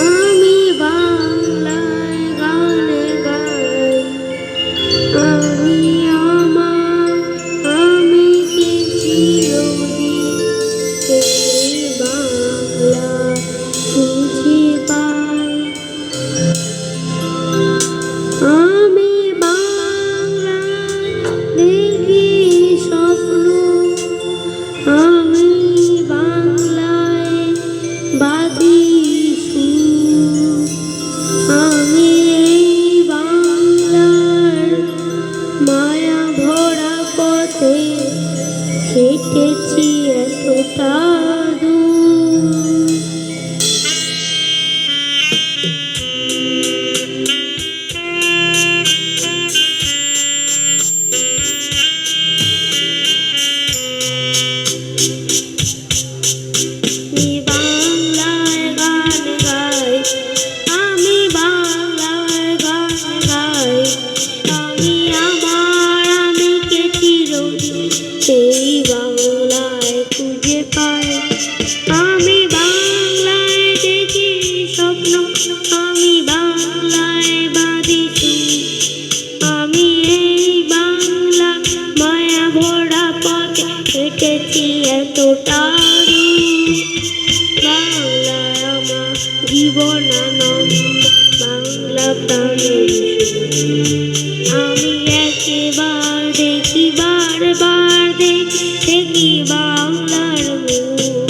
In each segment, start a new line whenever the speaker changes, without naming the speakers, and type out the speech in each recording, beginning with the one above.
আমি বাংলায় গান গাই, আমি আমার, আমি কি চিরদিন এই বাংলা খুঁজে পাই। আমি বাংলায় দেখি স্বপ্ন, আমি বাংলায় বাঁধি সুর, আমি এই বাংলার মায়া ভরা পথে হেঁটেছি এতটা দূর। আমি বাংলায় গান গাই, আমি বাংলায় গান গাই, আমি আমার, আমি কে চিরদিন এই বাংলায় খুঁজে পাই। আমি বাংলায় দেখি স্বপ্ন, আমি বাংলায় বাঁধি সুর, আমি এই বাংলা মায়া ভরা পথে হেঁটেছি এতটা দূর। বাংলায় আমার জীবন আনন্দ, বাংলা প্রাণের সুর, আমি একবার দেখি, বারবার দেখি, দেখি বাংলার মুখ।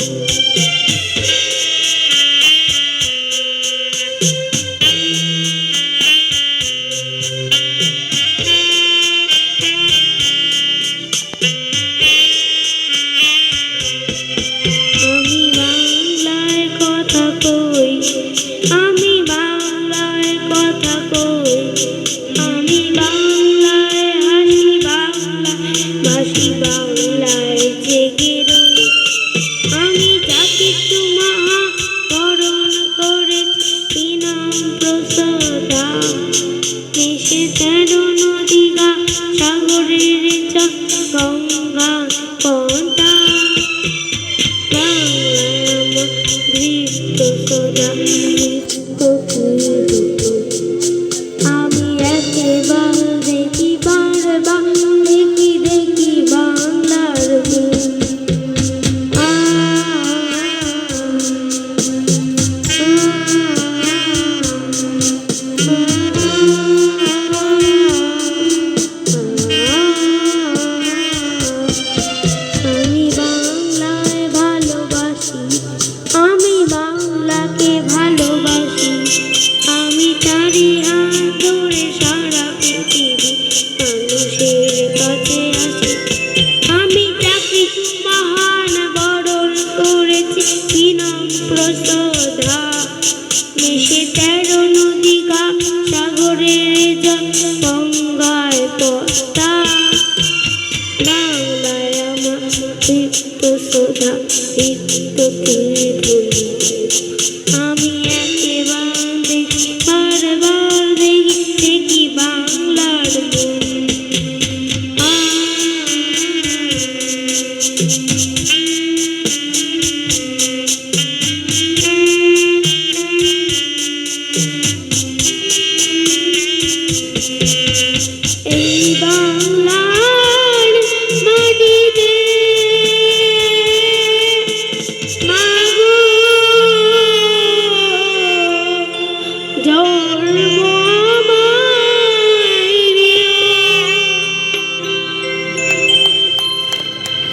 আমি বাংলায় কথা কই, আমি বাংলায় কথা কই, আমি বাংলায় হাসি, বাংলায় ভাসি, বাংলায় জেগে রই। আমি যাকে মহা বরণ করেছি নাম প্রসদা, দেশে 13 নদী গা, সাগরের জল গঙ্গা পদ্মা। বাংলায় আমার বৃত্ত সদা, বৃত্ত আমি একবার দেখি, বারবার দেখি, দেখি বাংলার মুখ। আমি বাংলায় ভালোবাসি, আমি বাংলাকে ভালোবাসি, আমি তারি হাত ধরে সারা পৃথিবী মানুষের কাছে আসি। আমি যাকে মহান বরণ করেছি নাম প্রসদা, দেশে 13 নদী গা, সাগরের জল গঙ্গায় পদ্মা। বাংলায় আমার বৃত্ত সদা, বৃত্তকে ধরি, আমি